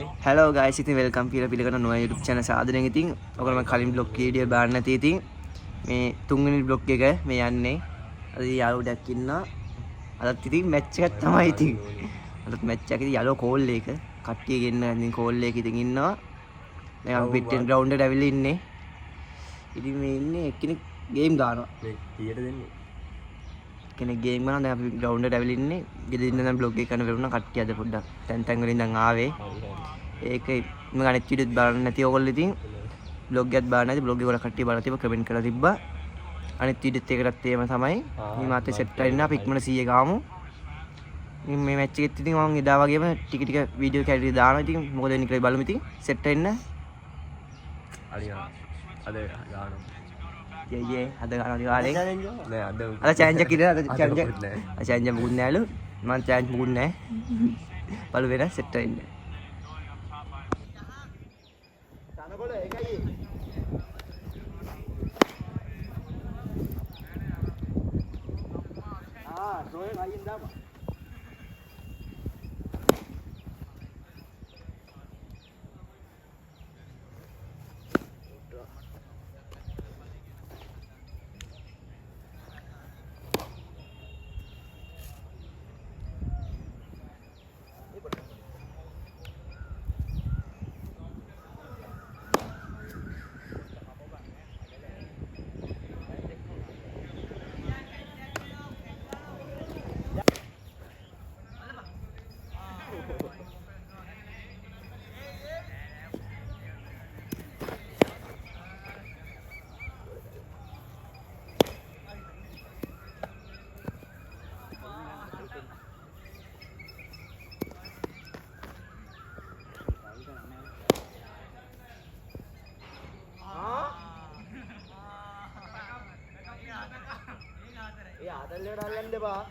Hello guys, ඉතින් welcome කියලා පිළිගන්න නොයා YouTube channel සාදරයෙන්. ඉතින් ඔයගොල්ලෝ මම කලින් vlog වීඩියෝ බලන්න නැති ඉතින් මේ තුන්වෙනි vlog එක මේ යන්නේ. අද යාළුවෙක් ඉන්නවා. අදත් ඉතින් match එකක් තමයි ඉතින්. අදත් match එකක් ඉතින් යාළුවෝ call එක කට්ටිය ගෙන්න ඉතින් call එක ඉතින් ඉන්නවා. දැන් අපි pit ground එකට ඇවිල්ලා ඉන්නේ. ඉතින් මේ ඉන්නේ එක්කෙනෙක් game ගන්නවා. මේ කීයට දෙන්නේ? කෙනෙක් game ගන්නවා. දැන් අපි ground එකට ඇවිල්ලා ඉන්නේ. ගෙදර ඉන්න දැන් vlog එක කරන්න වෙරුණා. කට්ටිය අද පොඩ්ඩක් තැන් වලින් දැන් ආවේ. ඒක මම අනිත් වීඩියෝත් බලන්න නැති ඕගොල්ලෝ ඉතින් vlog එකත් බලන්න නැති vlog එක වල කට්ටිය බලලා තිබ්බා කමෙන්ට් කරලා තිබ්බා අනිත් වීඩියෝත් එකටත් ඒම තමයි මේ මාතේ සෙට් වෙලා ඉන්න අපි ඉක්මන 100 ගාමු මේ මැච් එකෙත් ඉතින් මම එදා වගේම ටික ටික වීඩියෝ කැඩි දානවා ඉතින් මොකද වෙන්නේ කියලා බලමු ඉතින් සෙට් වෙන්න අලියා අද ගානවා යේ අද ගන්නවා දිවාලේ නෑ අද චැලෙන්ජ් එක ඉතින් අද චැලෙන්ජ් මුකුත් නෑලු මම චැලෙන්ජ් මුකුත් නෑ බලු වෙන සෙට් වෙන්න ආදල්ලේට අල්ලන්න එපා.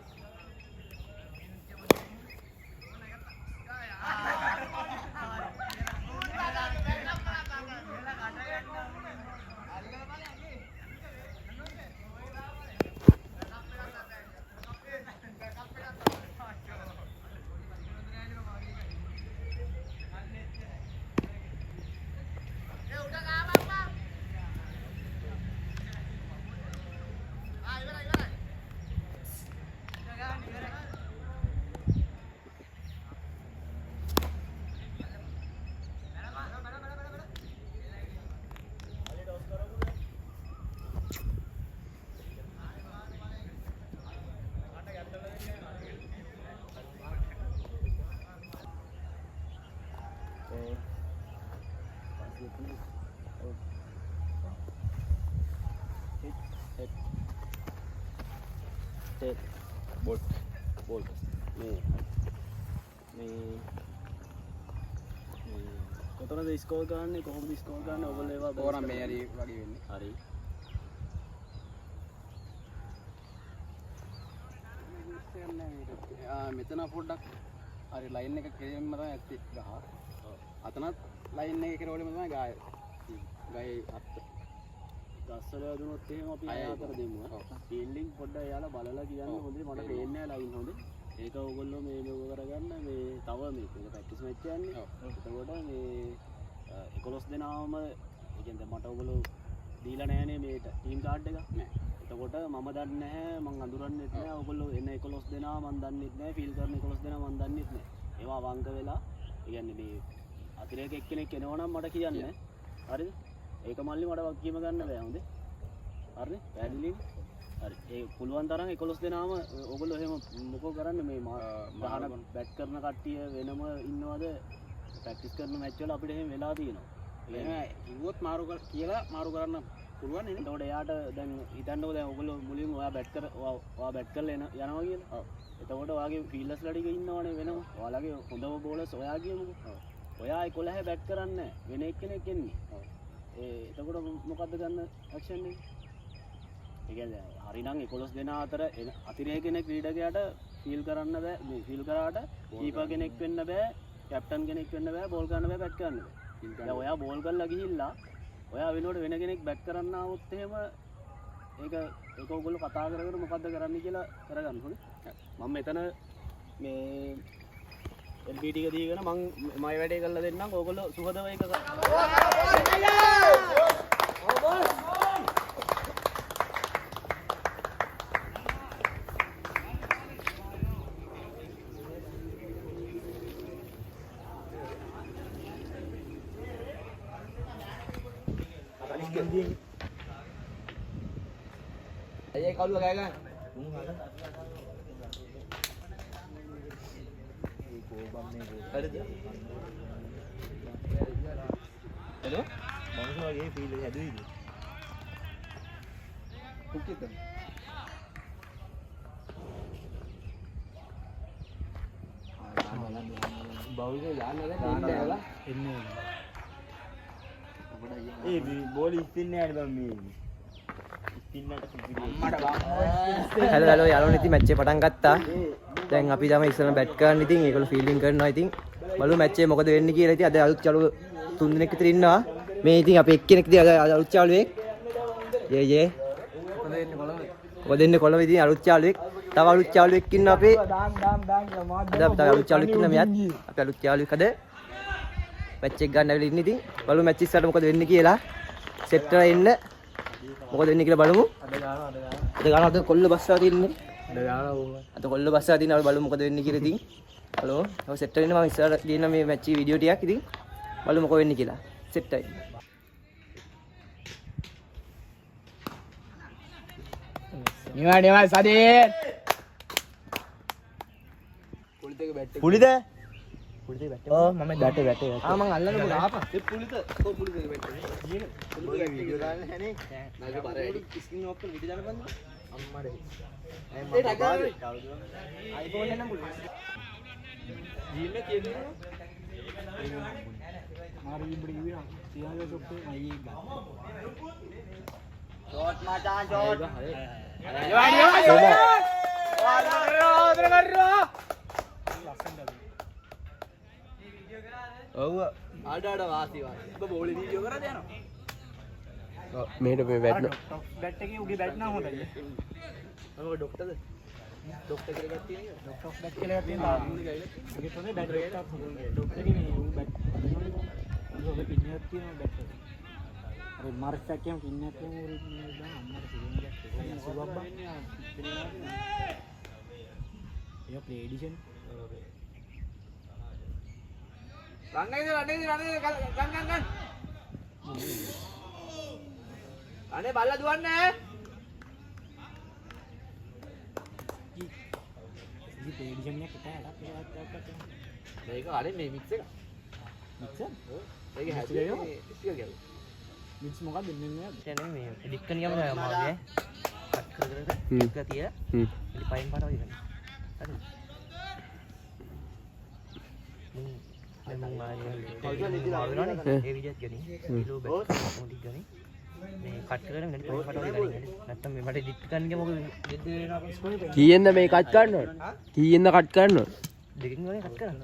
බෝල් මේ කොතනද ස්කෝර් ගන්න කොහොමද ස්කෝර් ගන්න ඔයගොල්ලෝ ඒවා ඕරම් මේ හරි වගේ වෙන්නේ හරි මෙතන පොඩ්ඩක් හරි ලයින් එක කෙලින්ම තමයි ඇත්තේ ගහ අතනත් ලයින් එක කෙරවලම තමයි ගහේ අත් ගස්සල දුනොත් එහෙම අපි අය අතර දෙමු ෆීල්ඩින් පොඩ්ඩක් යාලා බලලා කියන්න හොඳේ මට පේන්නේ නැහැ ලයින් හොඳේ ඒක ඕගොල්ලෝ මේ මෙව කරගන්න මේ තව මේක ප්‍රැක්ටිස් මැච් යන්නේ එතකොට මේ 11 දෙනාම ඒ කියන්නේ මට ඕගොල්ලෝ දීලා නැහනේ මේ ටීම් කාඩ් එක නෑ එතකොට මම දන්නේ නැහැ මං අඳුරන්නෙත් නැහැ ඕගොල්ලෝ එන 11 දෙනා මං දන්නෙත් නැහැ ෆීල් කරන 11 දෙනා මං දන්නෙත් නැහැ ඒවා වංක වෙලා ඒ කියන්නේ මේ අතිරේක එක්කෙනෙක් එනවනම් මට කියන්න හරිද ඒක මල්ලි මට වක්කීම ගන්න බෑ හොඳේ හරිද පැහැදිලිද හරි ඒ පුළුවන් තරම් 11 දෙනාම ඕගොල්ලෝ එහෙම මොකෝ කරන්න මේ ගහන බැට් කරන කට්ටිය වෙනම ඉන්නවද ප්‍රැක්ටිස් කරන මැච් වල අපිට එහෙම වෙලා තියෙනවා එහෙම ඉවුවොත් මාරු කියලා මාරු කරන්න පුළුවන් නේද එතකොට එයාට දැන් හිතන්නකෝ දැන් ඕගොල්ලෝ මුලින්ම ඔයා බැට් කරලා යනවා කියලා එතකොට ඔයාගේ ෆීල්ඩර්ස්ලා ටික ඉන්නවනේ වෙනම ඔයාලගේ හොඳම බෝලර්ස් ඔයා කියමුකෝ ඔයා 11 බැට් කරන්නේ වෙන එක්කෙනෙක් එන්නේ එතකොට මොකද්ද ගන්න ඇක්ෂන් එක? ඒ කියන්නේ හරිනම් 11 දෙනා අතර අතිරේක කෙනෙක් ක්‍රීඩකයාට ෆීල් කරන්න බෑ. මේ ෆීල් කරාට කීපර් කෙනෙක් වෙන්න බෑ, කැප්ටන් කෙනෙක් වෙන්න බෑ, බෝල් කරන්න බෑ, බැට් කරන්න බෑ. දැන් ඔයා බෝල් කරලා ගිහිල්ලා ඔයා වෙනකොට වෙන කෙනෙක් බැට් කරන්න આવොත් එහෙම ඒක ඔයගොල්ලෝ කතා කරගෙන මොකද්ද කරන්න කියලා කරගන්න ඕනේ. මම මෙතන මේ LB ටික දීගෙන මං මගේ වැඩේ කරලා දෙන්නම් ඕගොල්ලෝ සුහදව එක අයියේ කවුද ගෑ ගන්න? හෙලෝ මං වගේ ෆීල් එක හැදුවේද? කුක්කිට බවුලේ යාන්නද ඉන්නවලා එන්නේ ඒ බෝල් ඉස්තින්නේ නැහැ බම් මේ හැලෝ යාළුවෝ ඉතින් මැච් එක පටන් ගත්තා. දැන් අපි තමයි ඉස්සෙල්ලා බැට් කරන්න ඉතින් ඒගොල්ලෝ ෆීල්ඩින් කරනවා ඉතින් බලමු මැච් එක මොකද වෙන්නේ කියලා. ඉතින් අද අලුත් යාළුවෝ 3 දෙනෙක් විතර ඉන්නවා. මේ ඉතින් අපි එක්කෙනෙක් ඉතින් අද අලුත් යාළුවෙක්. යේ මොකද එන්නේ කොළඹ ඉතින් අලුත් යාළුවෙක්. තව අලුත් යාළුවෙක් ඉන්නවා අපේ. අද අපි තව අලුත් යාළුවෙක් ඉන්නවා මෙයාත්. අපි අලුත් යාළුවෙක් අද මැච් එක ගන්න ඇවිල්ලා ඉන්නේ ඉතින් බලමු මැච් ඉස්සරහට මොකද වෙන්නේ කියලා. සෙට් කරලා එන්න. මොකද වෙන්නේ කියලා බලමු. අද ගාන අද කොල්ල බස්සලා තින්නේ. අද කොල්ල බස්සලා තින්නේ. අපි බලමු මොකද වෙන්නේ කියලා ඉතින්. හලෝ. ඔය සෙට් වෙන්න මම ඉස්සරහට ගේන්න මේ මැච් එකේ වීඩියෝ ටිකක් ඉතින්. බලමු මොකද වෙන්නේ කියලා. සෙට් එකයි. නිවා සදේ. පුලිද? ඔව් මම බැටේ. ආ මං අල්ලන්න පුළුවන් ආපා. ඒ පුලිත පුලිත බැට්. ඔය වීඩියෝ දාන්න හැනේ. නගේ බර වැඩි. ස්ක්‍රීන් ඕප් කරලා වීඩියෝ දාන්න බෑ. අම්මඩ. ඒ ටගාවේ iPhone එක නම් පුළුවන්. ජීන්න කියන්නේ මාරු ඉබ්බඩි කියනවා සියාගේ සොක්කේ අයියේ ගන්න ෂෝට් මචං ෂෝට්. ඔව් ආඩ වාසි ඔබ බෝලේ වීඩියෝ කරලා යනවා. මේට මේ වැටෙන බැට් එකේ උගේ බැට් නම් හොඳයි ඔබ ડોක්ටර්ද? ડોක්ටර් කියලා ගත්තා නේද? ඩොක්ටර් බැට් කියලා තියෙනවා ඒකේ තමයි බැට් එකක් හොඳයි ඩොක්ටර් එකේ මේ බැට් ඔබ පින්නයක් තියෙනවා බැට් එක අර මාර්ක්ස් එකකින් පින්නයක් තියෙනවා උරි පින්නයක් දාන අම්මට පින්නයක් සුබබ්බා ඒක ප්ලේ එඩිෂන් ගන්න. අනේ බල්ලා දුවන්නේ. ඉතින් ප්ලේ එඩිෂන් එක හිටා මේක අර මේ මික්ස් එක. මික්ස් ඒක හැදුවේ ටික ගියා. මික්ස් මොකක්ද දෙන්නේ කියන්නේ මේ එඩිට් කරන ගමන් මාගේ කට් කර කර තිය ඉතින් පයින් පාට වගේ කරනවා. හරි මම ආයේ ඒ විදිහට ගනි කිලෝ බැට් මොඩි ගනි මේ කට් කරගෙන මෙන්න පයින් පාට වගේ ගනි නැත්තම් මේ මට එඩිට් කරන්න ගිය මොකද දෙද්ද වෙනවා කීයෙන්ද මේ කට් කරන්න ඕන? කීයෙන්ද කට් කරන්න ඕන? දෙකකින් වගේ කට් කරන්න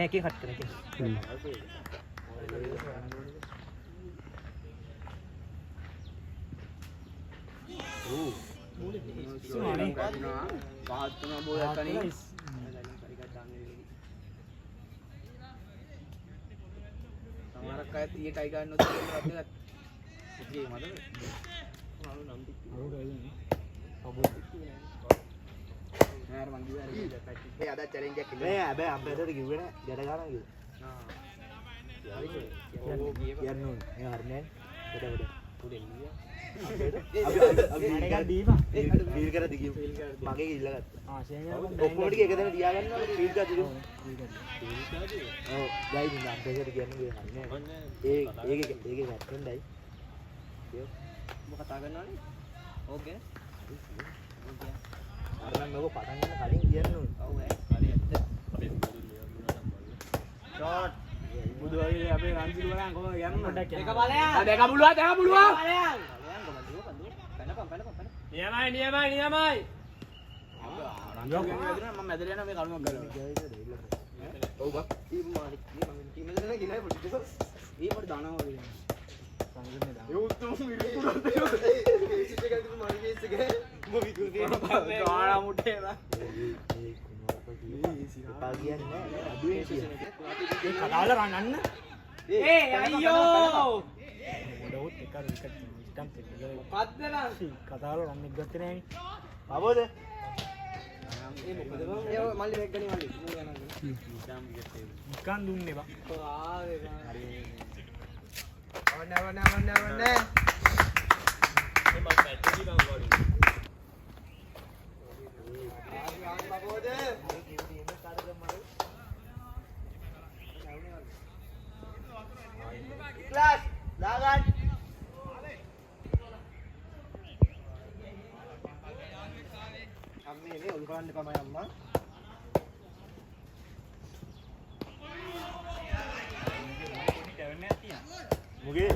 එකේ කට් කරන එකේ පහත්තුන බෝලයක් කණි. සමහරක් අය 30ටයි ගන්නොත් අපිට ඉතින් මදද? නම් නෑර මං කිව්වා ඒ අද චැලෙන්ජ් එකක් නෑ හැබැයි අපිට කිව්වේ නෑ ජඩ ගන්න කිව්වා. කියන්න ඕනේ. මේ හරිනේ. කොට පුඩේ නිය. අර දීපා ෆීල් කරද්දි කිව්ව. මගේ ඉල්ලගත්තා. ආ ෂේන් ඔක්කොම ටික එක තැන තියාගන්නවා ෆීල් කරද්දි කිව්ව. ඔව් ගයිඩ් නම් අපිට කියන්නේ හරිනේ. ඒකේ වැටෙන්නයි. මොකක් කතා කරනවනේ? ඕකේ. අර නම් ඔබ පටන් ගන්න කලින් කියන්න ඕනේ. ඔව් ඈ. ෂොට්. බුදු වගේ අපේ රන්සිල් වලන් කොහොමද යන්නේ දෙක බලයන්. දෙක පුළුවන් දෙක පුළුවන්. බලයන්. නියමයි. රන්සිල් කියන්නේ මම මැදට යනවා මේ කරුණක් ගලවලා. ඔව් බා. ටීම් මාලික් ටීම් එකේ නේද ගිනයි පොඩි ටික. ඒ පොඩි දානවා වගේ. සංගුනේ දානවා. ඒ උතුම් විරුතුරන් දෙනවා. ඒ සිට එකක් තිබු මාලික් කේස් එක. මො විකුණේ. ගාලා මුට්ටේ නා. එපා කියන්නේ අඩුවේ කියන්නේ. ඒ කතාවල රන්නන්න. ඒ අයියෝ. මොඩවුත් එක විකට් ස්ටම්ප් එක. මොකද්ද නම්? කතාවල රන්නෙක් ගත්තේ නෑනේ. බබෝද? ඒ මොකද බං? ඒ මල්ලි බෑග් ගනි මල්ලි. නිකන් දුන්නේ බං. ආවේ බං. හරි. අවන්න. මේ මම පැට්ටි බං වඩු. බබෝද? ක්ලාස් දාගන්න. අම්මේ මේ ඔලු කරන්න එපා මම අම්මා. මුගේ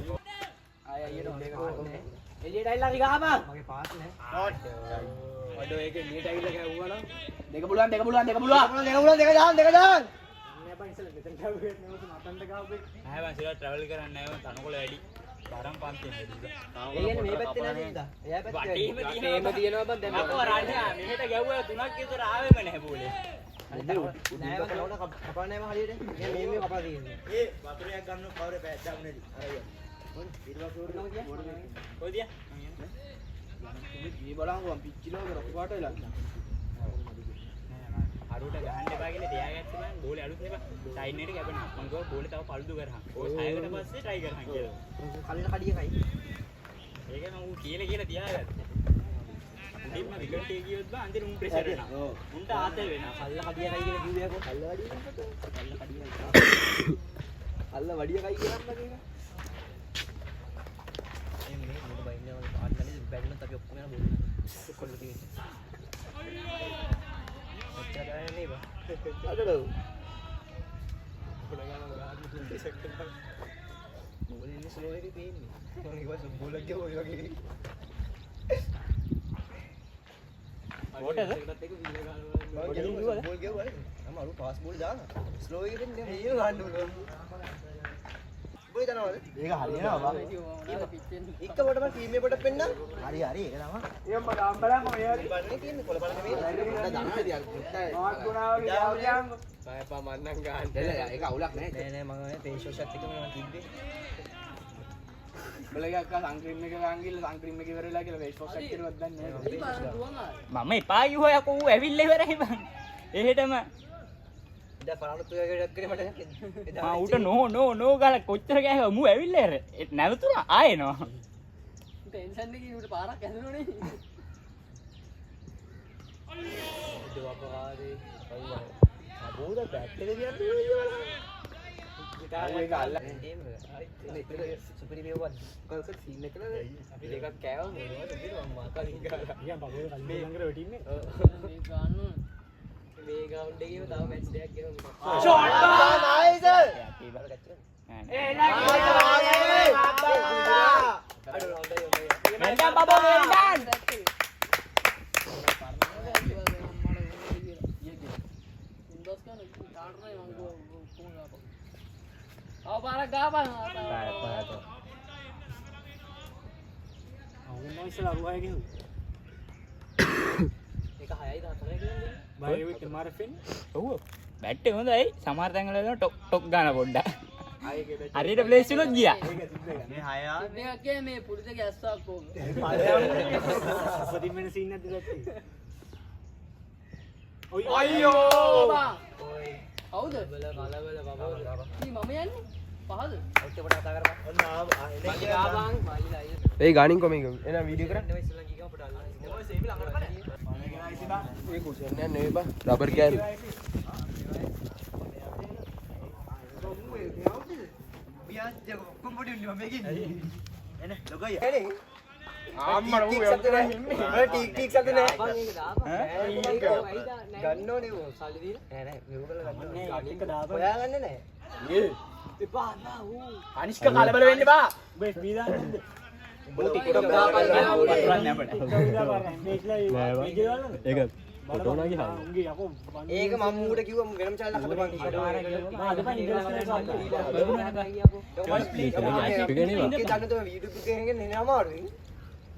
ආය අයියට ඔලේ කරන්නේ. එළියට ඇවිල්ලා අපි ගහපන්. මගේ පාස් නෑ. නෝට්. ඔඩෝ ඒක එළියට ඇවිල්ලා ගැව්වා නම් දෙක පුළුවන්. දෙක දාන්න. නෑ බං ඉස්සෙල්ලා මෙතන ගැව්වේ නෑ මතන්ට ගහපේ. නෑ බං සිලා ට්‍රැවල් කරන්නේ නෑ මම තනකොළ වැඩි. බාරම් පන්තියෙන් එළිද. ඒ කියන්නේ මේ පැත්තේ නෑ නේද? එයා පැත්තේ. වටේම තියෙනවා බං දැන්. අකෝ රාජා මෙහෙට ගැව්වා 3ක් විතර ආවෙම නැහැ බෝලේ. නෑ බං කලවන කපන්නේ මම හරියට. මේ කපලා තියෙන්නේ. ඒ වතුරයක් ගන්න කවුරු පැද්දක් නැති. අරගෙන. මොන් ඊළඟ කොයිදියා? මේ බලංගුවම් පිච්චිලෝ කරපු පාට වෙලා. අරුට ගහන්න එපා කියලා තියාගත්තා මම බෝලේ අලුත් නේ බං. ටයින් එකට කැපෙනවා. මම ගෝ බෝලේ තව පළුදු කරහන්. ඔය 6කට පස්සේ try කරහන් කියලා. කලින් කඩියකයි. ඒක මම ඌ කියලා තියාගත්තා. උඩින්ම විකට් එක ගියොත් බං අන්තිම උන් ප්‍රෙෂර් එනවා. උන්ට ආතල් වෙනවා. කල්ල කඩියකයි කියලා කිව්වේ කො කල්ල වඩිය නේද? කල්ල කඩියකයි. කල්ල වඩියකයි කියන්න කියන. එන්නේ මොකද බයින්නේ වල ආන්නලේ බැරිනම් අපි ඔක්කොම යන බෝල් කොල්ල තියෙන්නේ. ඔච්චර ගානේ නේ බං. අදලෝ. පොඩ ගාන ගාන තුන් සෙකන්ඩ්. බෝල් ඉන්නේ ස්ලෝ එකේ තියෙන්නේ. මම ඉවස බෝල් එක ගියා ඔය වගේ. කොටද? බෝල් ගෙවුවා නේ. මම අලු පාස් බෝල් දානවා. ස්ලෝ එකකින් නේ මේ ගන්න ඕන. බෝයි දනවද? ඒක හරියනවා බා. එක්ක පොඩම ටීම් එක පොඩ පෙන්න. හරි ඒක තමයි. එහෙම ගාම් බලන්න ඔය හරි. බන්නේ තියෙන්නේ කොළ බලන්න මේ. දන්නද තියන්න. මාත් ගුණාවගේ යාව්‍යාම්. බයපා මන්නම් ගන්න. ඒක අවුලක් නෑ. නෑ මම ෆේස් වොෂ් එකත් එක්කම තිබ්බේ. බලගේ අක්කා සංක්‍රීම් එක ගන්න ගිහලා සංක්‍රීම් එක ඉවරලා කියලා ෆේස් වොෂ් එකක් කිරුවත් දන්නේ නැහැ. මම එපා කිව්වා යකෝ ඌ ඇවිල්ලා ඉවරයි බං. එහෙටම ඉතින් පරාණුත් ඔයගෙඩක් කරේ මට. මම ඌට නෝ ගාලා කොච්චර ගෑහුවා මූ ඇවිල්ලා ඉර. නැවතුණා ආයෙනවා. ටෙන්ෂන් එකේ ඌට පාරක් ඇදුණෝනේ. දෙවපාරේ කවුවා. බෝද බැට් එක දිහා ඒක අල්ල ටීම් එක. සුපිරි මේවත් කල්ක සීන් එක නේද? අපි දෙකක් කෑවා මොනවද කියලා මම කලින් ගාලා. ඊයන් බබේ කල්ලේ ළඟට වැටින්නේ. මේ ගන්න මේ ග්‍රවුන්ඩ් එකේම තව මැච් දෙකක් ගෙවමු. Shot nice! ඒ බල ගච්චා. වෙන්ඩන් බබෝ වෙන්ඩන්. පාරක් ගාපන්. අවුන් ඉස්සලා අරුවය ගෙහුවා. ඒක 6යි 4යි කියන්නේ. බයි විත් MRFN. ඔව්. බැට් එක හොඳයි. සමහර තැන්වල දෙනවා ටොක් ගන්න පොඩ්ඩක්. හරියට ප්ලේස් වලත් ගියා. මේ 6 මේක කිය මේ පුරුත ගැස්සක් කොහොමද? අපදින් වෙන සීන් එකක් දිලත්. අයියෝ! ඔයි හවුද? බල බබෝ. මේ මම යන්නේ. පහද? ඔච්චර පොඩ කතා කරපන්. ඔන්න ආව. මල්ලි ගාපන්. මල්ලිලා අයියෝ. ඒ ගානින් කොමෙන් එන වීඩියෝ කරන්න. නෙවෙයි ඉස්සලා ගිගම පොඩ අල්ලන්න. ඔය සේවි ළඟට බලන්න. ඒ කුෂන් නෑ නෙවෙයි බා. රබර් කෑලි. බියාජ් කොම් පොඩි උන්නේ මේකේ. එන ලොගයි. අම්මා ඌ ඔය ටික් ටික් සද්ද නෑ. ගන්න ඕනේ ඌ. සල්ලි දීලා? නෑ නෑ මේක කරලා ගන්න නෑ, ඕනේ. එක දාපන්. හොයාගන්නේ නෑ. එපා නා ඌ. අනිෂ්ක කලබල වෙන්න බා. උඹ FB දාන්නද? උඹ ටිකටොක් දාපන්. කරන්නේ අපිට. ඒක ෆොටෝ නාගේ හා. උන්ගේ යකෝ. ඒක මම ඌට කිව්වා වෙනම channel එකක් හදපන් කියලා. හදපන් ඉන්ටර්නෙට් ඒක දන්න තෝ YouTube එකෙන් එන්නේ නෑ අමාරුයි.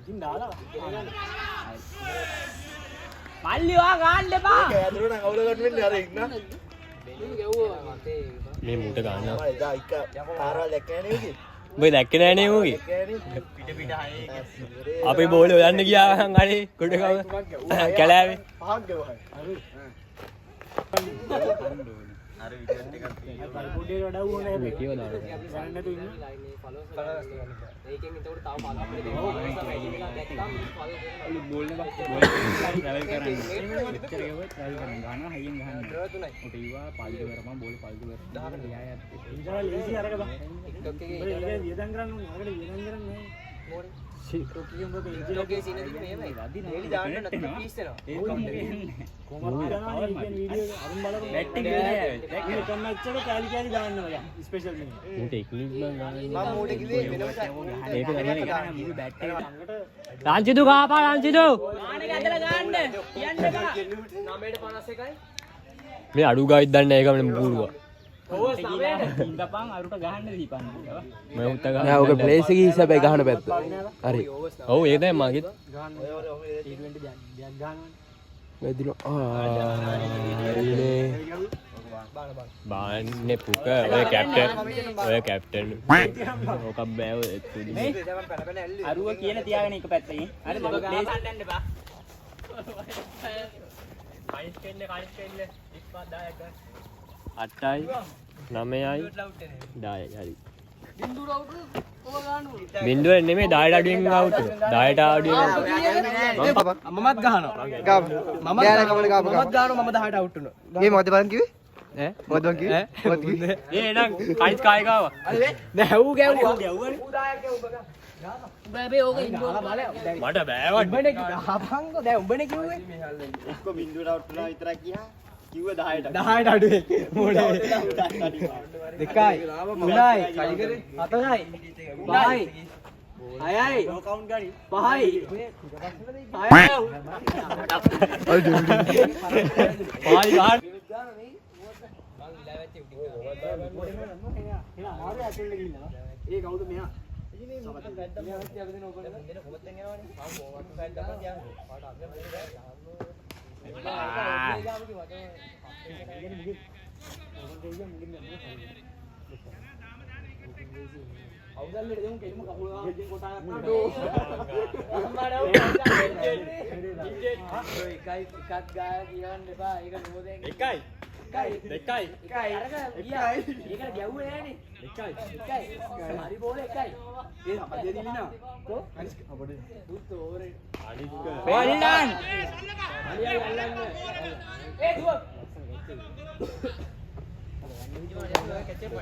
ඉතින් දාලා. මල්ලිවා ගන්න එපා. මේ මුට ගන්න උඹ දැක්කේ නෑනේ ඌගේ අපි බෝලේ හොයන්න ගියා අනේ කොටකම කැලෑවේ අර වීඩියෝ එකක් පොඩේ වඩා ඕනේ මේ කීව දාන්න. ගන්න නැතු ඉන්න. ඒකෙන් එතකොට තව පාලක් බෝල් එක ට්‍රැවල් කරන්නේ. මෙච්චර ගියොත් ට්‍රැවල් කරන්න ගන්නවා හයියෙන් ගහන්න. ඔට ඊවා පාල්දු කරපම් බෝල් පාල්දු කරලා 10කට ගියා යත්. ඉන්දා ලීසි අරක බං. ටික්ටොක් එකේ වියදම් කරන්න ඕනේ. අරකට වියදම් කරන්නේ මොකද? ටික්ටොක් එකේ උඹ ලෝකේ සීන දින්නේ මේවයි. ඩේලි දාන්න නැත්නම් පීස් වෙනවා. ඒක කොහොමද කරනවා මේ වීඩියෝ අරුන් බලපන්. බැට්ටිං නෑ. ඒක මැච් එක කැලි කැලි දාන්න ඔයා. ස්පෙෂල් මේ. මූට ටෙක්නික් බං ගන්න. මම මූට කිව්වේ වෙනම ඒක තමයි මුළු බැට් එක ළඟට රාංචිදු ගාපා රාංචිදු ගාන එක ඇදලා ගන්න. කියන්න එපා. 9:51යි. මේ අඩු ගාවිත් දන්නේ නැහැ ඒක මම බූරුවා ඕස් 9ට ඉඳපන් අරුට ගහන්න දීපන්. මම උත්ත ගන්න නෑ ඔක ප්ලේස් එකේ ඉස්සබයි ගහන පැත්ත හරි ඔව් ඒක තමයි මගෙත් ගහන්න. T20 දෙයක් ගහනවා. වැදින ආනේ බාන්නේ පුක ඔය කැප්ටන් ඕක බෑ ඔය තුනි අරුව කියලා තියාගෙන එක පැත්තකින්. හරි දෙක ප්ලේස් ගන්න එපා. කයිස් කෙන්න 10ක් 8යි 9යි 10යි හරි බින්දුව නෙමෙයි 10ට අඩුවෙන් අවුට් 10ට අඩුවෙන් මමත් ගහනවා මමත් ගහනවා මම 10ට අවුට් වුණා ගේ මොකද බලන් කිව්වේ ඈ මොකද බං කිව්වේ මොකද කිව්වේ ඒ නං කයිස් කාය ගාවා නෑ ඌ ගැව්වා බෑ ඕක ඉන්නවල මට බෑවත් උඹනේ ගහපන්කෝ දැන් උඹනේ කිව්වේ ඔක්කො බින්දුවට අවුට් වුණා විතරක් කියා කිව්ව 10ට අඩුවේ මොඩේ 2යි 3යි 4යි 5යි 6යි නෝ කවුන්ට් ගනි 5යි 6යි ඒ කවුද මෙයා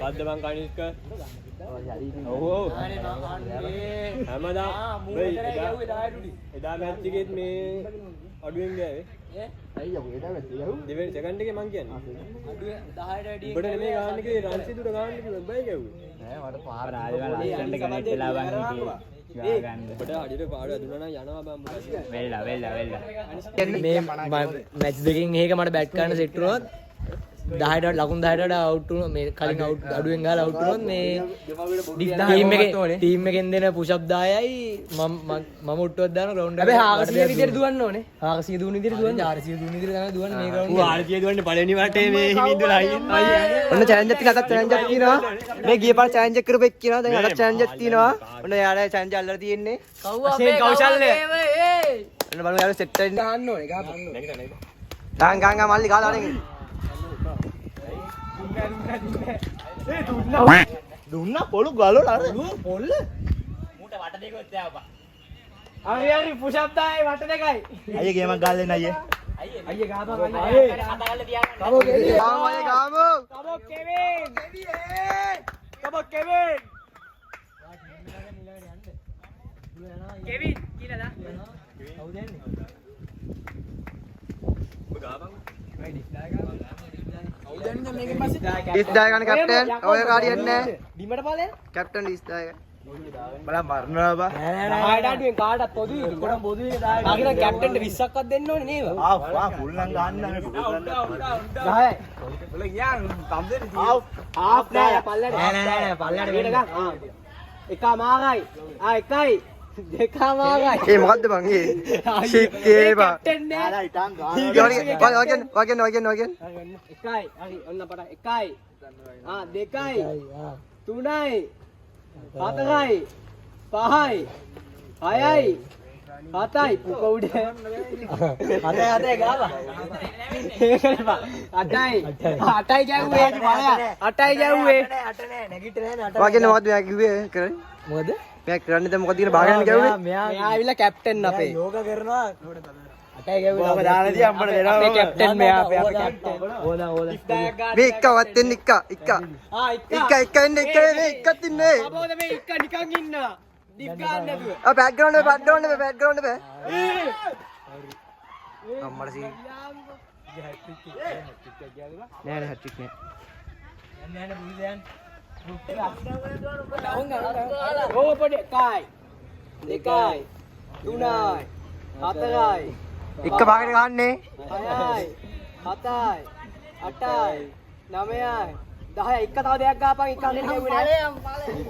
පද්ද බං කනිස්ක ඔව් ඔව් හැමදාම එදා මැච් එකෙත් මේ අඩුවෙන් ගෑවේ අයියෝ එදා මැච් එක යහුව දෙවෙනි සෙකන්ඩ් එකේ මං කියන්නේ අඩුවේ 10ට වැඩි උඹට නෙමෙයි ගන්න කිව්වේ රන්සිදුට ගන්න කිව්වේ බයි ගැව්වේ නෑ මට පාර ආදිවල ලස්සනට කනෙක්ට් වෙලා බං හිටියේ. ගන්න. උඹට හරියට පාඩුව දුන්නා නම් යනවා බං මුලස් වෙල්ලා. මේ මැච් දෙකෙන් එක මට බැට් කරන්න සෙට් වුණොත් 10ට ලකුණු 10ට අවුට් වුණා මේ කලින් අවුට් අඩුවෙන් ගාලා අවුට් වුණොත් මේ ටීම් එකෙන් දෙන පුෂ් අප් 10යි මම උට්ටුවක් දාන ග්‍රවුන්ඩ් එකට හැබැයි 400 විදියට දුවන්න ඕනේ 400 දුවන විදියට දුවන්න 400 දුවන විදියට තමයි දුවන්නේ මේ ග්‍රවුන්ඩ් ඌ ආර්ජිය දුවන්නේ පළවෙනි වටේ මේ හිමින්දුලා අයියේ ඔන්න චැලෙන්ජ් එකක් තියෙනවා අතත් චැලෙන්ජ් එකක් තියෙනවා මේ ගිය පාර චැලෙන්ජ් එක කරපු එක් කියනවා දැන් අතත් චැලෙන්ජ් එකක් තියෙනවා ඔන්න යාළුවා චැලෙන්ජ් අල්ලලා තියෙන්නේ අපේ කෞශල්‍ය ඔන්න බලමු යාළුවා සෙට් වෙන්න ගහන්න ඕනේ ගහපන් ගාන් මල්ලි ගාලා අරගෙන දුන්නා පොළු ගලවලා අර පොල්ල මූට වට දෙකක් තියාපන්. හරි පුෂ් අප් 10යි වට දෙකයි. අයියේ ගේමක් ගාලා එන්න අයියේ අයියේ ගහපන් අයියේ. හදාගන්න තියාගන්න. කමෝ ගෙඩිය ගාමෝ අයියේ ගාමෝ කමෝ කෙවින්. කමෝ කෙවින්. කෙවින් කියලා දා. කවුද යන්නේ? ඔබ ගාපන්. ඉස්දාය ගන්න කැප්ටන් ඔය කාරියන්නේ නැහැ බිමට ඵලයන්. කැප්ටන් ඉස්දාය බලන්න මරනවා බා නෑ අඩුවෙන් කාටත් පොදුයි. කොටම් පොදුයි දාන්න. ආ කියන කැප්ටන්ට 20ක්වත් දෙන්න ඕනේ නේද? ආ ෆුල් නම් ගන්න මේ ෆුල් ගන්න 10යි. ඔල ගියා කම් දෙන්න තියෙනවා. ආප් නෑ පල්ලට. නෑ පල්ලට වෙන්න ගන්න. එකා මාගයි. ආ එකයි. ඒ මොකද්ද බං ඒ ෂික්කේ බා ආලා ඉතින් ගාන වගෙන් එකයි හරි ඔන්න පටන් එකයි 2යි 3යි 4යි 5යි 6යි 7යි පුක උඩ 8 ගාවා 8යි ගැව්වේ 8යි ගැව්වේ 8 නෑ නැගිටින්නේ නෑ 8 වගෙන් මොකද්ද මෙයා කිව්වේ කරන්නේ මොකද මෙයා කරන්නේ දැන් මොකද කියන බාගෙන ගැව්වේ මෙයා මෙයා ආවිලා කැප්ටන් අපේ යෝග කරනවා 8 ගැව්වා ඔබ දාලාදී අම්බට දෙනවා අපේ කැප්ටන් මෙයා අපේ කැප්ටන් ඕන මේ එක්කවත් එන්න එක්ක එන්න එක්ක මේ එක්කත් ඉන්නේ අපෝද මේ එක නිකන් ඉන්නවා ඩිප් ගන්න නැතුව බෑග්ග්‍රවුන්ඩ් බෑ අම්මට සී නෑ නෑ හැට්‍රික් නෑ යන්න පුරුදු යන්න ඕ පොඩි 1යි 2යි 3යි 4යි එක්ක බාගෙන ගහන්නේ 6යි 7යි 8යි 9යි 10යි එක තව දෙයක් ගහපන් එක අnder ගැව්වේ නෑ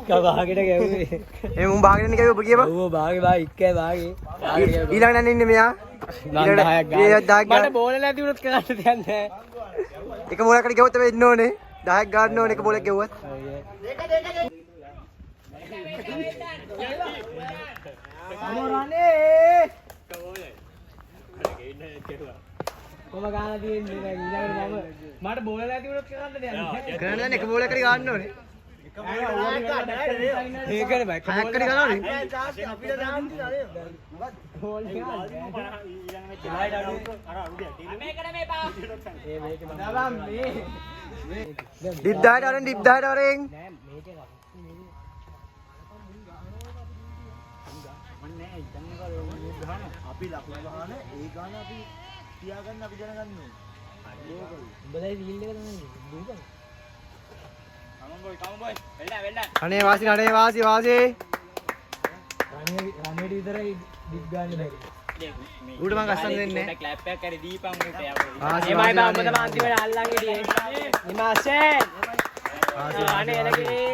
කවාගෙට ගැව්වේ මේ මුන් බාගෙන ඉන්නේ කිව්ව ඔබ කියපන් ඌ භාගේ භාගේ ඉක්කේ භාගේ ඊළඟ නැන්නේ ඉන්නේ මෙයා මම 10ක් ගන්න මට බෝල නැති වුණොත් කරන්න දෙයක් නෑ එක බෝලකට ගෙවුවත් තමයි ඉන්න ඕනේ 10ක් ගන්න ඕනේ එක බෝලයක් ගෙවුවත් අමරන්නේ කොම ගාලා තියෙන්නේ නෑ ඊළඟට මට බෝල නැති වුණොත් කරන්න දෙයක් නෑ කරන්න දැන් එක බෝලයකට ගන්න ඕනේ ඒකනේ බයි හයක් කඩ ගන්නවනේ බෝල් එක ඩිප් දායට වරෙන් අපි ලකුණු ගහන ඒ ගාන අපි තියාගන්න අපි දැනගන්න ඕනේ. උඹලයි වීල් එක තමයි දුක. අනේ වාසි වාසේ රණේට විතරයි ඩිප් ගන්න බැරි. ඌට මං අස්සන් දෙන්නේ ක්ලැප් එකක් කරේ දීපන් ඌට වාසි එමයි බා ඔබ තමයි අන්තිමට අල්ලන් හිටියේ නිමාෂේ අනේ එනකේ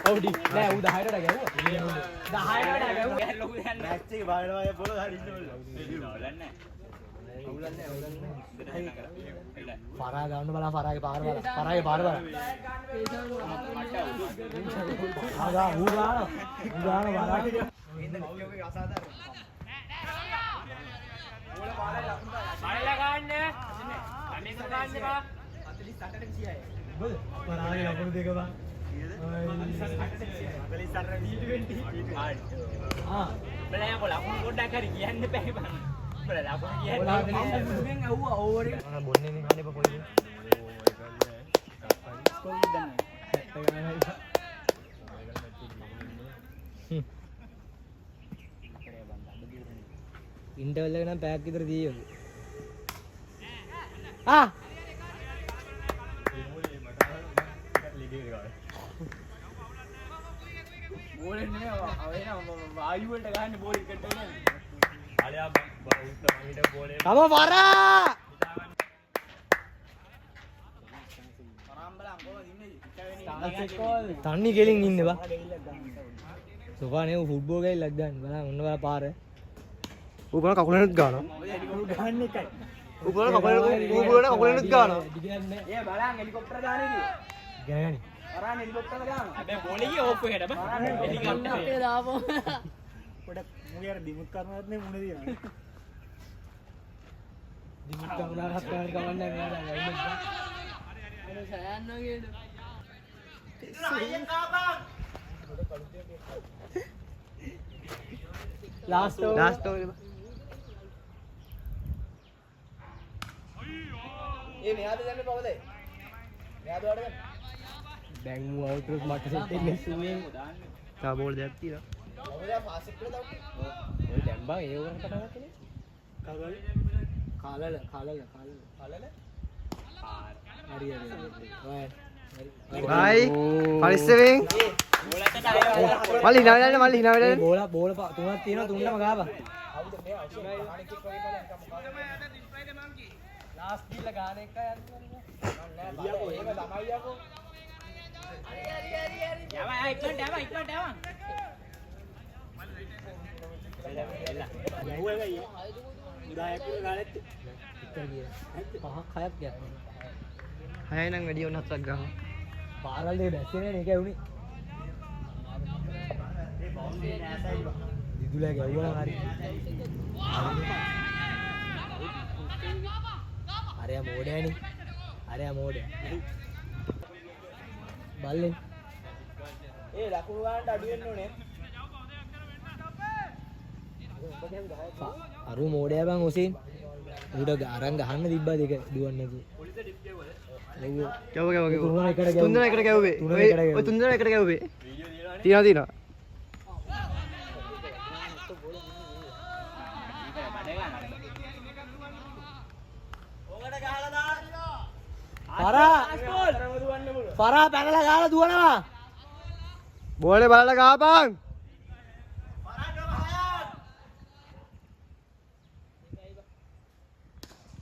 ඔව්ඩි නෑ ඌ 10ට ගැව්වා 10ට ගැව්වා ලොකු දෙයක් නෑ මැච් එකේ බාගෙනම පොළ ගහන්න නෑ පරා ගන්න බලන්න පරාගේ පාර බලන්න පරාගේ පාර බලන්න ආගා ඌ ගාන බලන්න බලලා ගන්න අනේ ගන්න බා 48ට 26යි පරාගේ ලකුණු දෙක බා බලයන් ලකුණු පොඩ්ඩක් හරි කියන්න බෑ බං බලලා ලකුණු කියන්න ඔලාගෙන් ඇව්වා ඕවර් එක බොන්නේ නේ කන්නේ පොඩි ඉන්ටර්වල් එක නම් පැයක් විතර දීයෝ බෝල් නේ වායු වලට ගහන්න බෝල් එකට එන්නේ අලයා උත්ත මහිට බෝලේ තම පරා තන්නේ කෙලින් ඉන්න බා සෝෆානේ ෆුට්බෝල් ගේලක් ගන්න බලන්න ඔන්න බලා පාර ඌ බලන කකුලෙනුත් ගන්නවා ගන්න එකයි ඌ බලන කකුලෙනුත් ගන්නවා ඒ බලන් හෙලිකොප්ටර් දාන එකේ ගෑණි අරන් හෙලිකොප්ටර් දාන හැබැයි බෝලේ ගියේ ඕෆ් එකට බං හෙලිකොප්ටර් අපේ දාපෝ පොඩක් මුගේ අර දිමුත් කරනවත් නේ මුණ දිනවා දිමුත් කරනවත් කවන්නේ මෙයාලා ගයින්නේ ලාස්ට් ඕවර් ඒ මෙයාද දැම්මේ පොකද මෙයාද වඩ ගන්න දැන් මු අවුට් එක මට සෙට් වෙන්නේ ඉන්නේ තා බෝල් දෙයක් තියෙනවා ඔය ෆාස්ට් එකට දාන්න ඔය දැන් බං ඒ උගන පටන් ගත්තනේ කාලල හරි ඔය බයි පරිස්සමෙන් මල්ලි හිනා වෙන්න බෝල තුනක් තියෙනවා තුනටම ගාපන් ලාස්ට් ගිල්ල ගාන එක යන්නේ නෑ බං ඒක තමයි යකෝ හයයි නම් වැඩි වුණත් හතරක් ගහනවා. පාරල් දෙක බැස්සේ නේ ඒක වුනේ. දිදුලා ගැව්වා හරි. අරයා මෝඩයනේ. අරයා මෝඩය. බල්ලේ. ලකුණු ගන්නට අඩු වෙන්න ඕනේ. අරු මෝඩයා බං ඔසෙන්. උඩ අරන් ගහන්න තිබ්බා දෙක දුවන්නේ නැතුව. තුන්දෙනා එකට ගැව්වේ. ඔය තුන්දෙනා එකට ගැව්වේ. තියනවා. පරා පැනලා ගහලා දුවනවා. බෝලේ බලලා ගහපන්.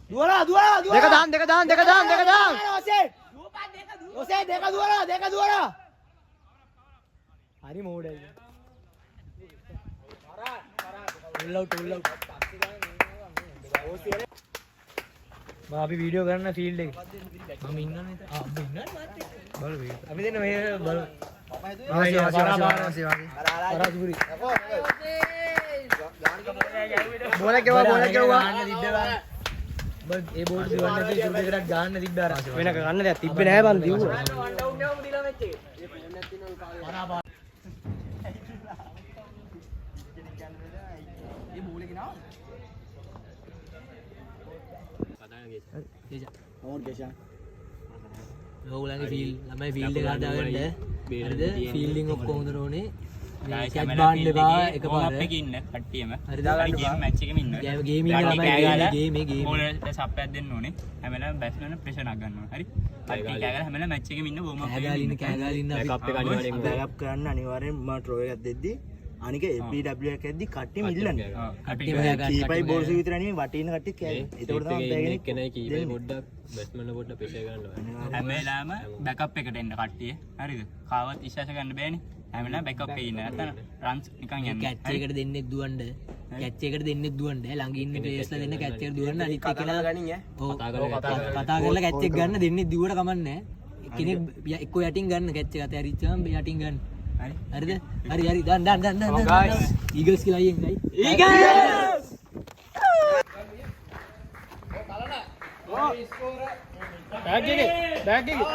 දුවනවා. දෙක දාන්න. ඔසේ දෙක දුවනවා. හරි මෝඩයි. උල් අවුට්. අපි වීඩියෝ කරන්න ෆීල්ඩ් එක. මම ඉන්නනේ. අපි ඉන්නනේ මාත්. බලමු. අපි දෙන්න මේ බලමු. පරාජුරි. බෝල කෙවුවා. බස් ඒ බෝඩ් දිවන්න නැති සුදු දෙකක් ගන්න තිබ්බා රාසි. වෙන ගන්න දෙයක් තිබ්බේ නැහැ බං දිව්වා. ඔයගොල්ලන්ගේ ළමයි ෆීල්ඩ් එක හදාගන්න. හරිද? ෆීල්ඩින් ඔක්කොම හොඳට ඕනේ. කැච් බාන්න එපා එකපාර. ඉන්න කට්ටියම. හරිද? ගේම් මැච් එකෙම ඉන්න. ගේමින් ළමයි ගේම්. බෝලර් සප්පයක් දෙන්න ඕනේ. හැමදාම බැට්ස්මන් ප්‍රෙෂර් නක් ගන්න ඕනේ. හරි? කට්ටිය කෑගලා හැමදාම මැච් එකෙම ඉන්න වෝම් අප් කෑගාලින්න බෑකප් එක අනිවාර්යෙන් බෑකප් කරන්න අනිවාර්යෙන් මම ට්‍රෝ එකක් දෙද්දි අනික FPW එකක් ඇද්දි කට්ටිය මිල්ලන්නේ. කීපයි බෝල්ස් විතර නෙමෙයි වටින කට්ටිය කෑවේ. ඒක තමයි බෑගෙන කෙනෙක් කීපයි පොඩ්ඩක් බැට්ස්මන් පොඩ්ඩක් ප්‍රෙෂර් ගන්නවා. හැම වෙලාවෙම බෑකප් එකට එන්න කට්ටිය. හරිද? කාවත් විශ්වාස ගන්න බෑනේ. හැම වෙලාවෙම බෑකප් එකේ ඉන්න. නැත්නම් රන්ස් නිකන් යන්නේ. කැච් එකට දෙන්නෙක් දුවන්න. කැච් එකට දෙන්නෙක් දුවන්න. ළඟ ඉන්න ප්ලේයර්ස්ලා දෙන්න කැච් එකට දුවන්න අනිත් එකලා ගනින් ඈ. ඔව් කතා කරලා කැච් එක ගන්න දෙන්නේ දිවුවට කමන්නේ නැහැ. කෙනෙක් එක්ක යටින් ගන්න කැච් එක අතහැරිච්චාම යටින් ගන්න. හරිද? හරි දාන්න. ඊගල්ස් කියලා අයියෙන් ගයි. ඊගල්ස්! බෑග් එකේ.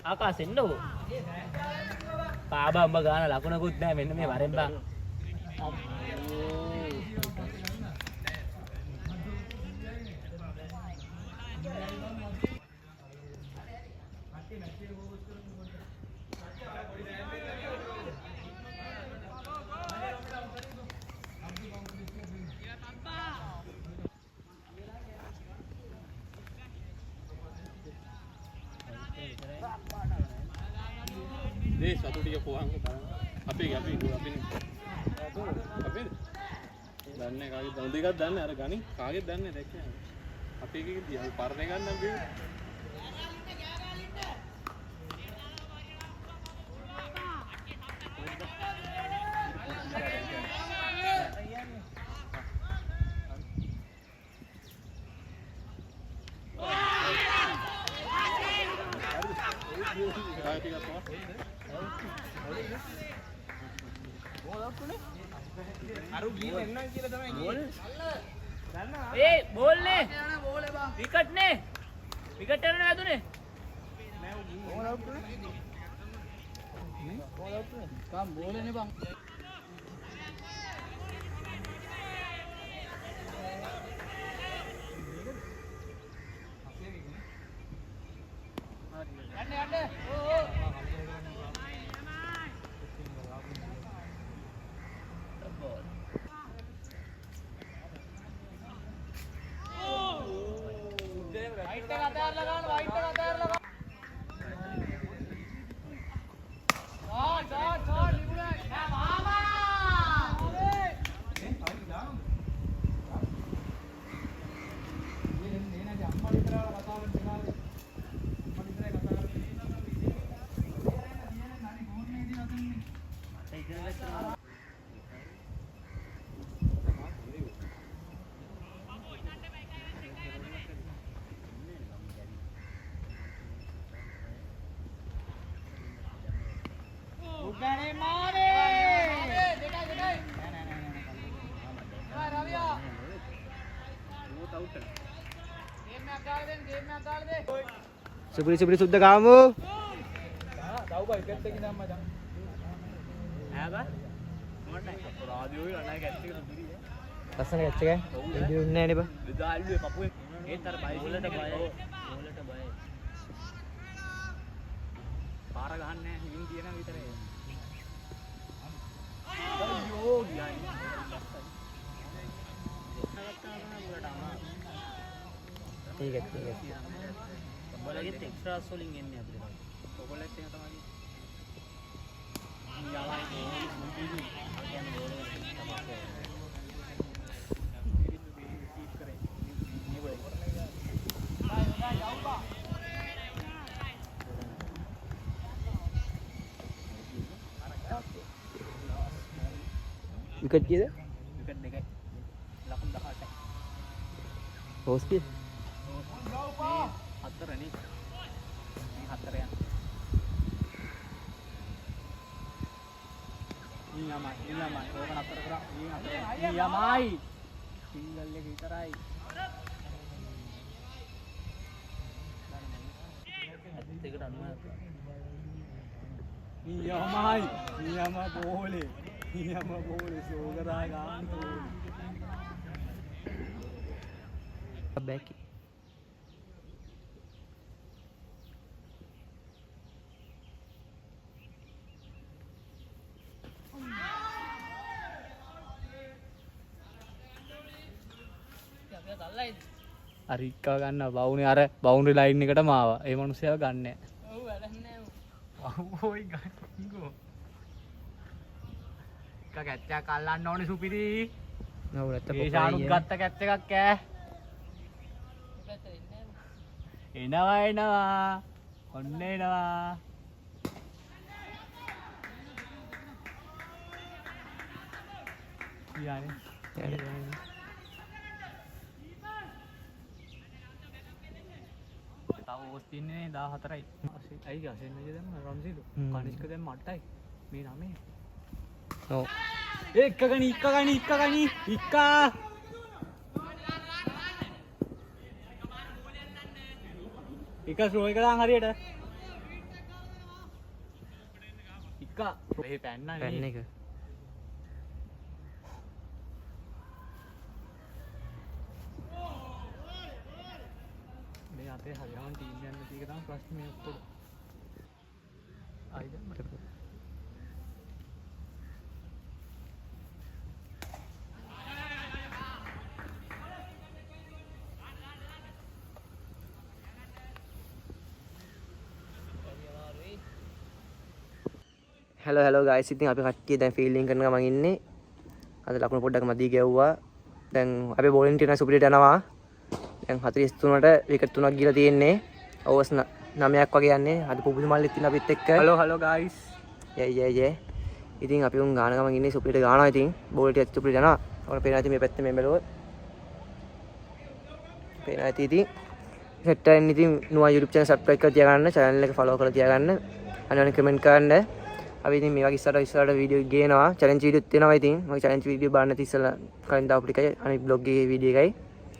ආකාසෙන්න ඕ පාබා උඹ ගාන ලකුණකුත් නැහැ මෙන්න මේ වරෙන් බං satu tiga puang api danne kage danne එකක් danne අර ගණි කාගෙත් danne දැක්කේ අපි එකේ දිහා පරණ ගන්න අපි ඒ බෝල්නේ විකට් නේ විකට් යන වැදුනේ काम बोले नहीं बंग සුපිරි සුද්ධ ගාමු. ලස්සන කැච් එකයි. ඉදිරියට නෑ නේ බා. පාර ගහන්නේ හිමින් කියන විතරේ අයියෝ ගියයි ठीक है ඔබලගෙත් එක්ස්ට්‍රාස් වලින් එන්නේ අපිට ඔයගොල්ලෙත් එහෙම තමයි विकेट किए थे විකට් දෙකයි ලකුණු 18යි होस की හතරනේ මේ හතර යන නියමයි ඕක නතර කරා නියමයි සිංගල් එක විතරයි දෙකට අනුව නියම බෝලේ සෝගරා ගන්න बैक අර ඉක්කා ගන්න බවුනේ අර බවුන්ඩරි ලයින් එකට මාවා ඒ මිනිස්සයා ගන්න ඔව් වැඩක් නෑ ඔව් ගන්නකෝ එක කැච්චක් අල්ලන්න ඕනේ සුපිරි नौ रहता ඒ ශානුත් ගත්ත කැච් එකක් ඈ එනවා ඔන්න එනවා යන්නේ තව ඕස් තින්නේ 14යි. අයි අසෙන් නේද දැන් රම්සිලු. කනිෂ්ක දැන් 8යි. මේ 9. नो එක ගනි ඉක්කා. එක ස්ලෝ එක දාන් හරියට. ඉක්කා. මේ පැන්නා නේ. पहनने का මේ අතේ හරියම ටීම් යන ටික තමයි ප්‍රශ්නේ මේ ඔක්කොම. ආයිද මට हेलो गाइस ඉතින් අපි කට්ටිය දැන් ෆීල්ඩින් කරනවා මම ඉන්නේ අද ලකුණු පොඩ්ඩක් මදි ගැව්වා දැන් අපි බෝලින් ටික සුපිරිට යනවා දැන් 43ට විකට් 3ක් ගිහලා තියෙන්නේ ඕවර්ස් 9ක් වගේ යන්නේ අද පුබුදු මල්ලෙත් ඉන්න අපිත් එක්ක හලෝ ගයිස් යේ ඉතින් අපි උන් ගාන ගමන් ඉන්නේ සුපිරිට ගානවා ඉතින් බෝල් ටිකත් සුපිරිට යනවා ඔයාලා පේනවා ඉතින් මේ පැත්තේ මේ බැලුවොත් පේනවා ඉතින් සෙට් එකෙන් ඉතින් නුවා YouTube channel subscribe කරලා තියාගන්න channel එක follow කරලා තියාගන්න අනිවාර්යෙන් comment කරන්න අපි ඉතින් මේ වගේ ඉස්සරහට වීඩියෝ ගේනවා challenge වීඩියෝත් තියෙනවා ඉතින් මගේ challenge වීඩියෝ බලන්න නැති ඉස්සලා කලින් දාපු ටිකයි අනිත් බ්ලොග් එකේ වීඩියෝ එකයි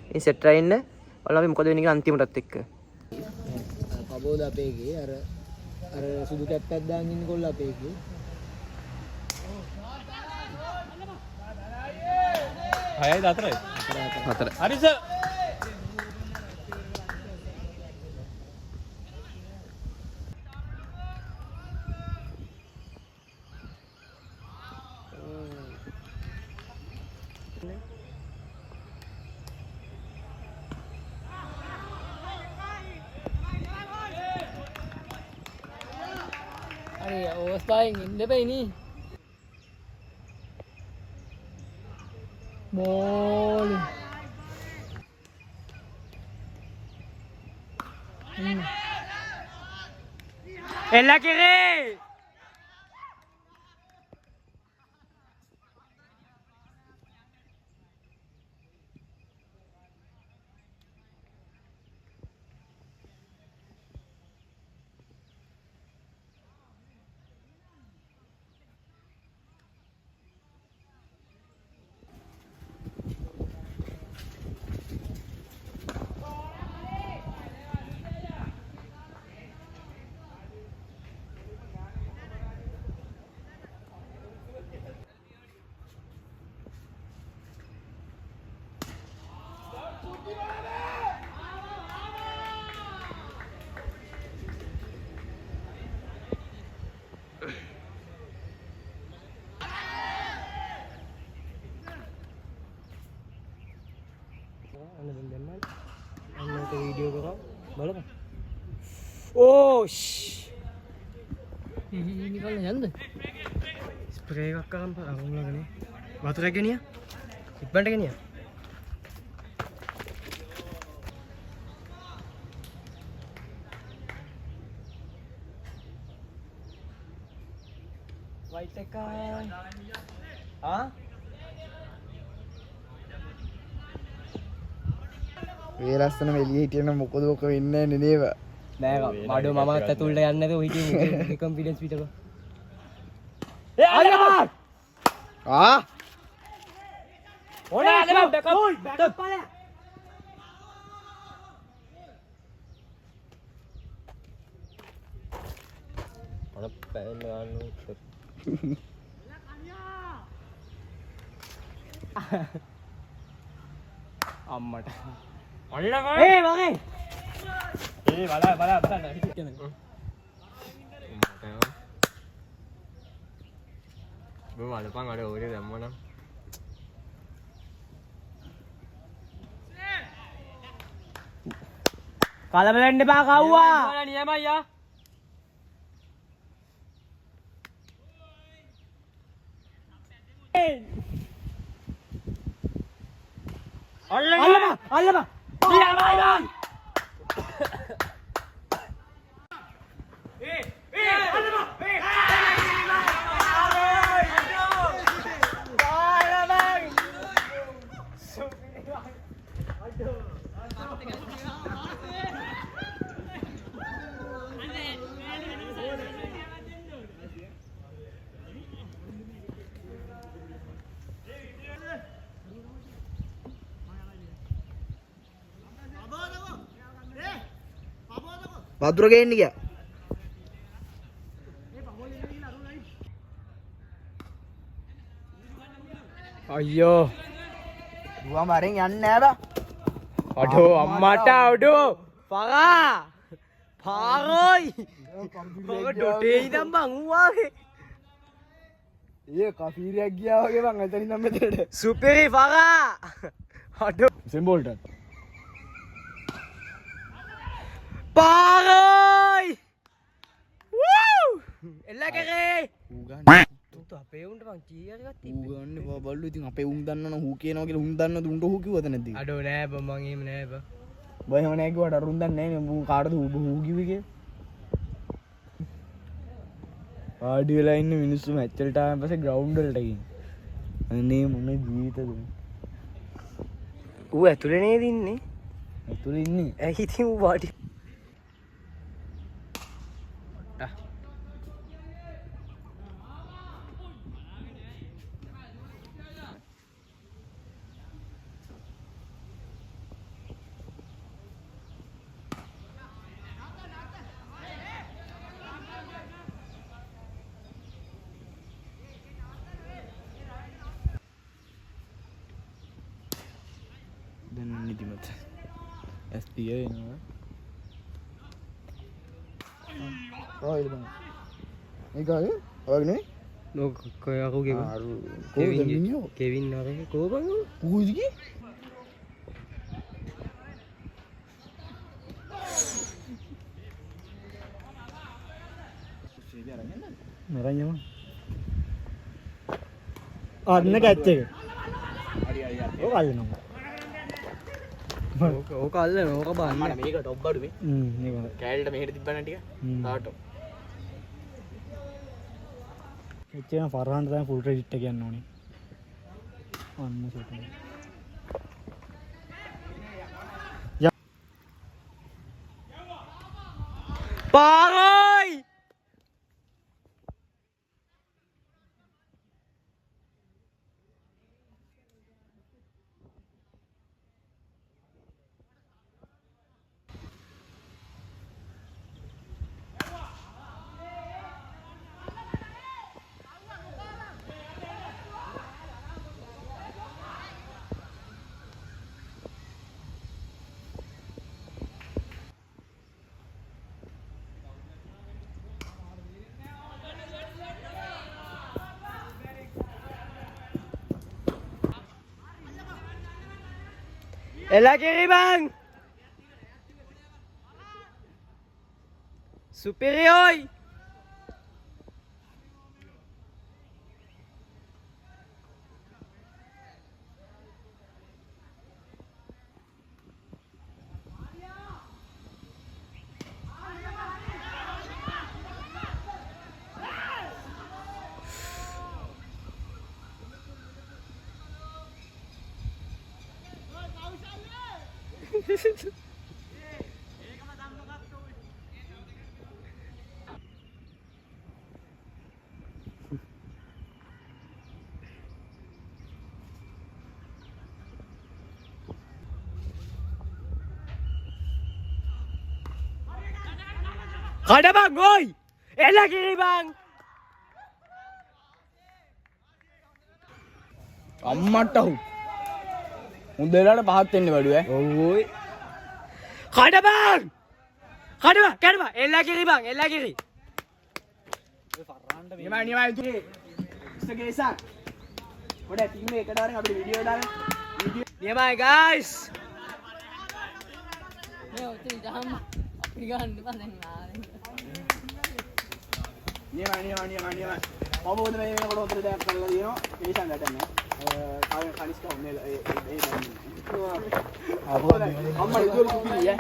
ඉතින් සෙට් කරලා ඉන්න බලමු අපි මොකද වෙන්නේ කියලා අන්තිමටත් එක්ක. කබෝද අපේගේ අර සුදු කැප්පක් දාන් ඉන්න කොල්ල අපේගේ. හයයි 4යි. 4. හරි සර්. අरे අවස්ථාවෙන් ඉන්න බෑ නේ. බෝල්. එල්ලා කිරේ. වීඩියෝ කරා බලමු. ඕ නිකන් යන්න. ස්ප්‍රේ එකක් කරන් අරමුණගෙන වතුරක් ගෙනිය. ඉක්මනට ගෙනිය. වයිට් එකයි. ආ ඒ ලස්සන එළිය හිටියන මොකද ඔක වෙන්නේ නේද? නෑ මඩෝ මම ඇතුළට යන්නේ නැතුව හිටියේ කොන්ෆිඩන්ස් පිටක. ආ ඕනේ අද බැකප් ඵලයක්. අර පෑන් ගන්න අම්මට ඒ වගේ බලා හිටියන මලපන් අර ඕරේ දැම්මනම් කලබල වෙන්න එපා කව්වා නියමයි යා අල්ලපා වතුර ගේන්න ගියා. අයියෝ දුවම අරන් යන්නේ නෑ බා. අඩෝ අම්මට අඩෝ පගා පාරෝයි ඔක ඩොටේ ඉඳන් බං ඌවාගේ ඒ කෆීරියක් ගියා වගේ මං එතනින් නම් මෙතනට. සුපිරි පගා අඩෝ සෙම්බෝල්ට. පාරෝයි වූ එල්ල කරේ ඌ ගන්න. උන්ට අපේ උන්ට මං කීයක් ඌ ගන්න බල්ලු ඉතින් අපේ උන් දන්නවනේ ඌ කියනවා කියලා උන් දන්නවද උන්ට ඌ කිව්වද නැද්ද? අඩෝ නෑ බං මං එහෙම නෑ බං බය එහෙම නෑ කිව්වට අර උන් දන්නේ නෑනේ ඌ කාටද ඌ කිව්වේ කියලා. ආඩි වෙලා ඉන්න මිනිස්සු මැච් වලට ආවන් පස්සේ ග්‍රවුන්ඩ් වලට ගිහින්. අනේ මොන ජීවිතද. ඌ ඇතුලේ නේද ඉන්නේ ඇතුලේ ඉන්නේ. ඇයි ඉතින් ඌ වාඩි S3 වෙනවා. ඔය ඉතින් මේක ඔයනේ කොයකෝ කෙවින් නරක කෝබන් පුදුකි නරයම අන්න කැච් එක ඕක අල්ලනවා ඕක අල්ලන ඕක බන්න මේක ටොප් බඩු මේ ඒක කෑල්ලට මෙහෙට තිබ්බන ටික තාටෝ එච්චන ෆර්හාන්ට තමයි ෆුල් ක්‍රෙඩිට් එක කියන්න ඕනේ අන්න සෙට් පාරයි එලා කිරි බං සුපිරියෝයි කඩ බං ඕයි එලා කිරි බං අම්මට හු මුදලාට පහත් වෙන්න බඩු ඔව්වෝයි කඩ බං කඩවා එලා කිරි බං එලා කිරි නියමයි තුනේ ඉස්සගේසා පොඩ ටීම් එකට වරන් අපිට වීඩියෝ දාන්න නියමයි ගයිස් නියමයි මොබෝද මේ වෙනකොට උතර දෙයක් කරලා දිනනවා ඒසන් ගැටන්නේ කනිස්ක ඔන්නේ අම්මා ඉදුවල කුපිලිය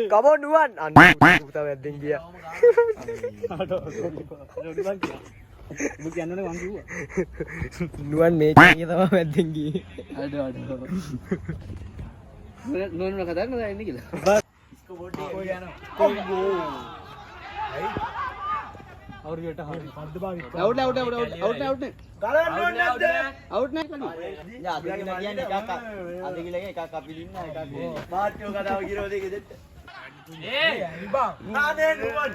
කමෝ නුවන් අන්න පුතා වැද්දෙන් ගියා ඔබ කියන්නේ මං කිව්වා නුවන් මේ චිනිය තමයි වැද්දෙන් ගියේ නෝන කතා කරනවා ඉන්නේ කියලා අවුරුවට හරි පද්ද භාවිත අවුට්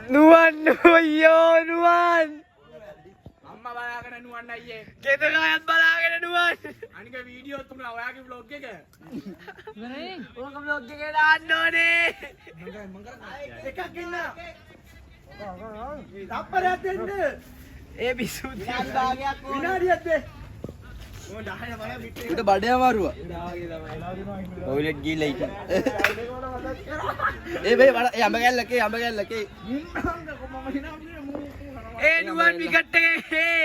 නුවන් අයියෝ නුවන් අම්මා බලාගෙන නුවන් අයියේ ගෙදර අයත් බලාගෙන නුවන් අනික වීඩියෝ තුන ඔයාගේ vlog එක ඉවරයි ඕක බ්ලොග් එකේ දාන්න ඕනේ එකක් ඉන්න තප්පරයක් දෙන්න ඒ බිසුත් විනාඩියක් දෙන්න උට බඩේ අමාරුවා ටොයිලට් ගිහලා ඉතින් ඒ බේ යඹ ගැල්ලකේ ඒ නුවන් විකට් එකේ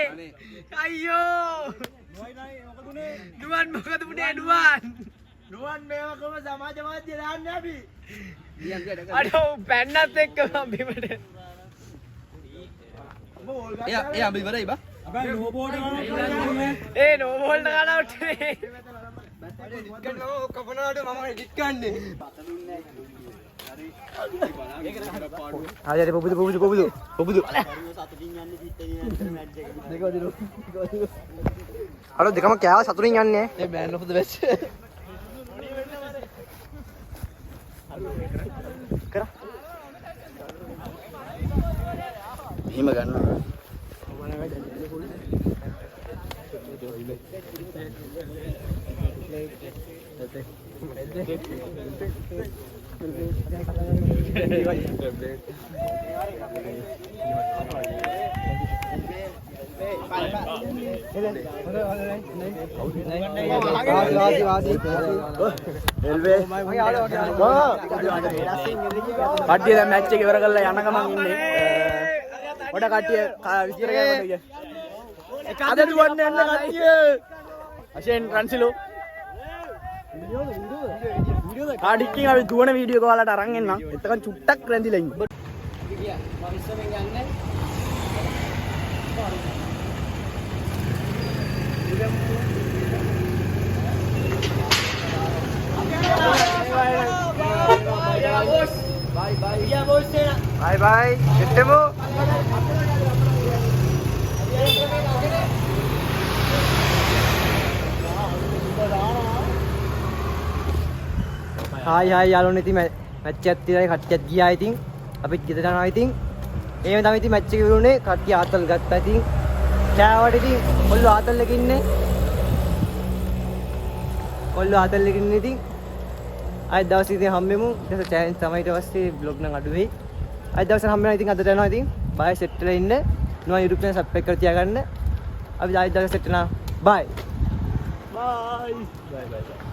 අයියෝ නුවන් මොකද පුනේ නුවන් නුවන් මේවා කොහොම සමාජවාදී දාන්නේ අපි අඩෝ පැන්නත් එක්ක මම බිමට ඒ අඹ ඉවරයි බා හැබැයි නෝබෝඩ් ඒ නෝබෝල්ට කනවට් කපනවාට මම එඩිට් කන්නේ ආයෙත් පොබුදු අර දෙකම කෑව සතුටින් යන්නේ ඒ බෑන් ඔෆ් ද බෙස්ට් කරා එහෙම ගන්නවා කට්ටිය දැන් මැච් එක ඉවර කරලා යන ගමන් ඉන්නේ. පොඩ කට්ටිය විස්තර කරන්න. අද දුවන්නේ යන්න කට්ටිය. අෂෙන් රන්සිලෝ. කාඩික්කින් අපි දුවන වීඩියෝ එක ඔයාලට අරන් එන්නම්. එතකන් චුට්ටක් රැඳිලා ඉන්න. බයි බයි එට්ටමු හායි හායි යාළුවනේ ඉතින් මැච් එකක් තියලා කට්ටියත් ගියා ඉතින් අපිත් ගෙදර යනවා ඉතින් එහෙම තමයි ඉතින් මැච් එක ඉවරුනේ කට්ටිය ආතල් ගත්තා ඉතින් කෑවට ඉතින් ඔල්ලෝ ආතල් එකේ ඉන්නේ ඔල්ලෝ ආතල් එකේ ඉන්නේ ඉතින් අද දවසේ ඉතින් හම්බෙමු ඊට පස්සේ චැලෙන්ජ් තමයි ඊට පස්සේ බ්ලොග් නම් අඩු වෙයි අද දවසේ හම්බ වෙනවා ඉතින් අදට යනවා ඉතින් බයි සෙට් වෙලා ඉන්න නෝ YouTube channel subscribe කරලා තියාගන්න අපි ආයෙත් දවසේ සෙට් වෙනවා බයි බයි.